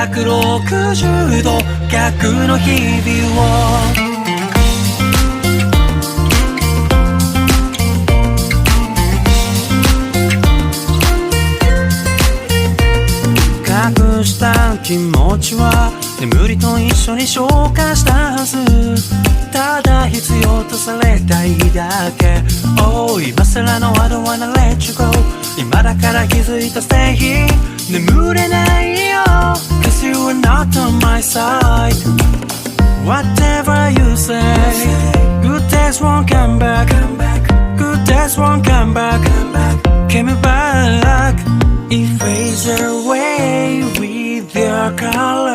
160度逆の日々を隠した気持ちは眠りと一緒に消化したはず。ただ必要とされたいだけ。Oh 今更の I don't wanna let you go。 今だから気づいた Stay here。 眠れないよ Cause you are not on my side。 Whatever you say Good days won't come back Good days won't come back Give me back It fades away with your color